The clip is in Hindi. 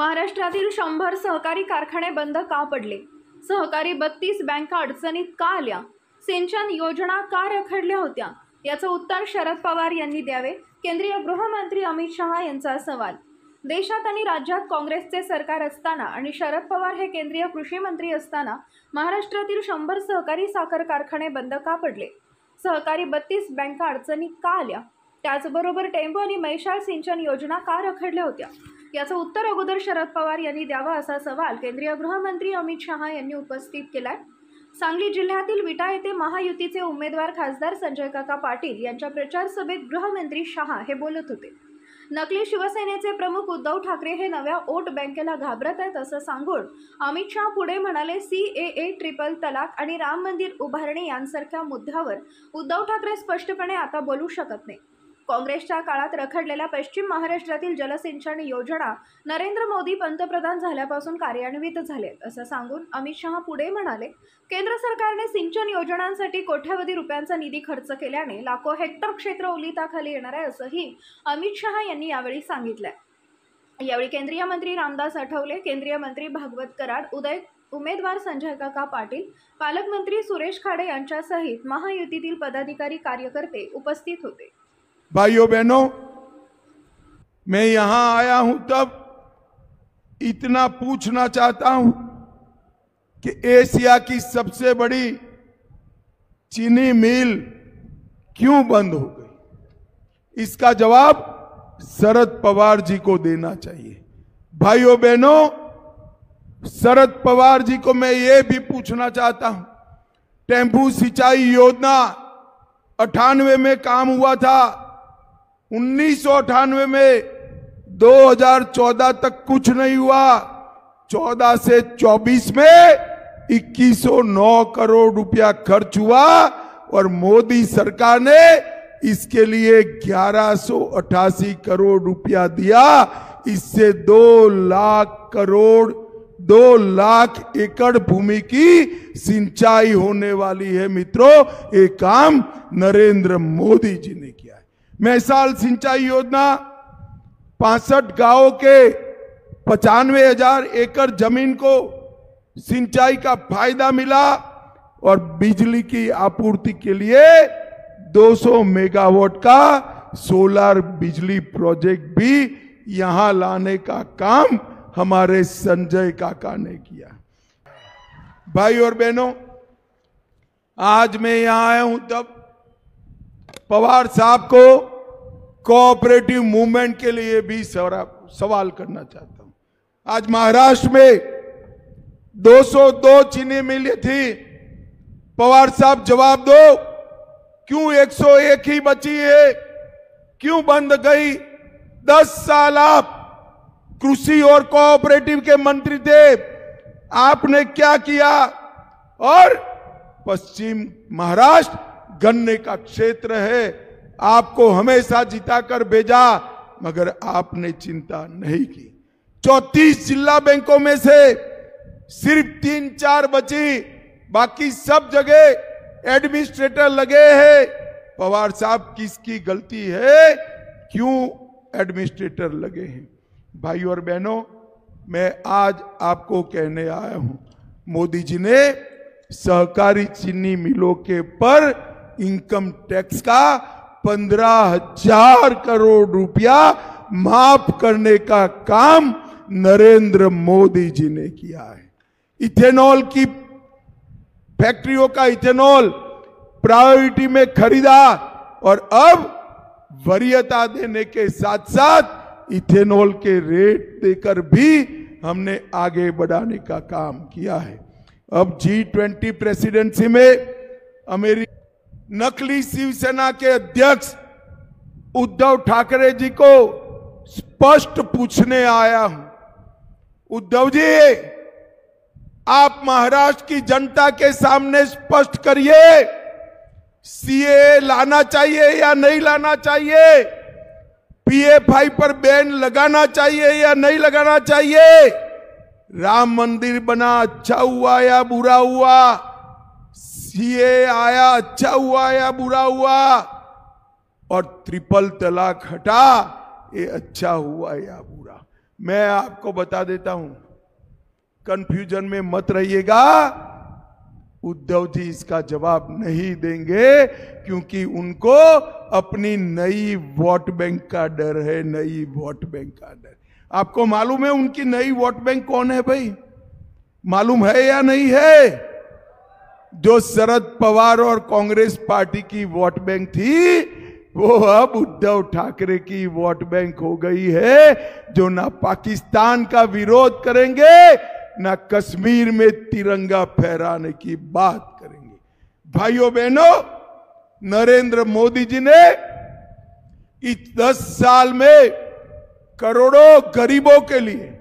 महाराष्ट्रातील 100 सहकारी कारखाने बंद का पडले? सहकारी 32 बँका अडचणीत का आल्या? सिंचन योजना का रखडल्या होत्या? याचं उत्तर शरद पवार यांनी द्यावे. केंद्रीय गृहमंत्री अमित शहा यांचा सवाल. देशात आणि राज्यात काँग्रेसचे सरकार असताना आणि शरद पवार हे केंद्रीय कृषी मंत्री असताना महाराष्ट्रातील 100 सहकारी साखर कारखाने बंद का पडले? सहकारी 32 बँका अडचणीत का आल्या? त्याचबरोबर टेंबू आणि मैशाळ सिंचन योजना का रखडल्या होत्या? याचं उत्तर अगोदर शरद पवार यांनी द्यावं असा सवाल केंद्रीय गृहमंत्री अमित शहा यांनी उपस्थित केलाय. सांगली जिल्ह्यातील विटा येथे महायुतीचे उमेदवार खासदार संजय काका पाटील यांच्या प्रचार सभेत गृहमंत्री शहा हे बोलत होते. नकली शिवसेनेचे प्रमुख उद्धव ठाकरे हे नव्या वोट बँकेला घाबरत आहेत असं सांगून अमित शहा पुढे म्हणाले, CAA, ट्रिपल तलाक आणि राम मंदिर उभारणी यांसारख्या मुद्द्यावर उद्धव ठाकरे स्पष्टपणे आता बोलू शकत नाही. काँग्रेसच्या काळात रखडलेल्या पश्चिम महाराष्ट्रातील जलसिंचन योजना नरेंद्र मोदी पंतप्रधान झाल्यापासून कार्यान्वित झालेत असं सांगून अमित शहा पुढे म्हणाले, केंद्र सरकारने सिंचन योजनांसाठी कोट्यवधी रुपयांचा निधी खर्च केल्याने लाखो हेक्टर क्षेत्र ओलिताखाली येणार आहे असंही अमित शहा यांनी यावेळी सांगितलंय. यावेळी केंद्रीय मंत्री रामदास आठवले, केंद्रीय मंत्री भागवत कराड, उमेदवार संजय काका पाटील, पालकमंत्री सुरेश खाडे यांच्यासहित महायुतीतील पदाधिकारी कार्यकर्ते उपस्थित होते. भाइयों बहनों, मैं यहां आया हूं तब इतना पूछना चाहता हूं कि एशिया की सबसे बड़ी चीनी मिल क्यों बंद हो गई? इसका जवाब शरद पवार जी को देना चाहिए. भाइयों बहनों, शरद पवार जी को मैं ये भी पूछना चाहता हूं, टेंबू सिंचाई योजना 98 में काम हुआ था. 1998 में 2014 तक कुछ नहीं हुआ. 14 से 24 में 2109 करोड़ रुपया खर्च हुआ और मोदी सरकार ने इसके लिए 1188 करोड़ रुपया दिया. इससे 2 लाख एकड़ भूमि की सिंचाई होने वाली है. मित्रों, ये काम नरेंद्र मोदी जी ने किया है. मैसाल सिंचाई योजना 65 गांवों के 95,000 एकड़ जमीन को सिंचाई का फायदा मिला और बिजली की आपूर्ति के लिए 200 मेगावाट का सोलर बिजली प्रोजेक्ट भी यहां लाने का काम हमारे संजय काका ने किया. भाई और बहनों, आज मैं यहां आया हूं तब पवार साहब को कोऑपरेटिव मूवमेंट के लिए भी सवाल करना चाहता हूं. आज महाराष्ट्र में 202 चीनी मिलें थी. पवार साहब जवाब दो, क्यों 101 ही बची है? क्यों बंद गई? 10 साल आप कृषि और कोऑपरेटिव के मंत्री थे, आपने क्या किया? और पश्चिम महाराष्ट्र गन्ने का क्षेत्र है, आपको हमेशा जिताकर भेजा, मगर आपने चिंता नहीं की. 34 जिला बैंकों में से सिर्फ 3-4 बची, बाकी सब जगह एडमिनिस्ट्रेटर लगे हैं. पवार साहब, किसकी गलती है? क्यों एडमिनिस्ट्रेटर लगे हैं? भाइयों और बहनों, मैं आज आपको कहने आया हूं, मोदी जी ने सहकारी चीनी मिलों के पर इनकम टैक्स का 15,000 करोड़ रुपया माफ करने का काम नरेंद्र मोदी जी ने किया है. इथेनॉल की फैक्ट्रियों का इथेनॉल प्रायोरिटी में खरीदा और अब वरीयता देने के साथ साथ इथेनॉल के रेट देकर भी हमने आगे बढ़ाने का काम किया है. अब G20 प्रेसिडेंसी में अमेरिका नकली शिवसेना के अध्यक्ष उद्धव ठाकरे जी को स्पष्ट पूछने आया हूं. उद्धव जी, आप महाराष्ट्र की जनता के सामने स्पष्ट करिए, CAA लाना चाहिए या नहीं लाना चाहिए? PFI पर बैन लगाना चाहिए या नहीं लगाना चाहिए? राम मंदिर बना अच्छा हुआ या बुरा हुआ? CAA आया अच्छा हुआ या बुरा हुआ? और ट्रिपल तलाक हटा, ये अच्छा हुआ या बुरा? मैं आपको बता देता हूं, कंफ्यूजन में मत रहिएगा। उद्धव जी इसका जवाब नहीं देंगे, क्योंकि उनको अपनी नई वोट बैंक का डर है, नई वोट बैंक का डर। आपको मालूम है उनकी नई वोट बैंक कौन है भाई? मालूम है या नहीं है? जो शरद पवार और कांग्रेस पार्टी की वोट बैंक थी, वो अब उद्धव ठाकरे की वोट बैंक हो गई है, जो ना पाकिस्तान का विरोध करेंगे, ना कश्मीर में तिरंगा फहराने की बात करेंगे। भाइयों बहनों, नरेंद्र मोदी जी ने इस 10 साल में करोड़ों गरीबों के लिए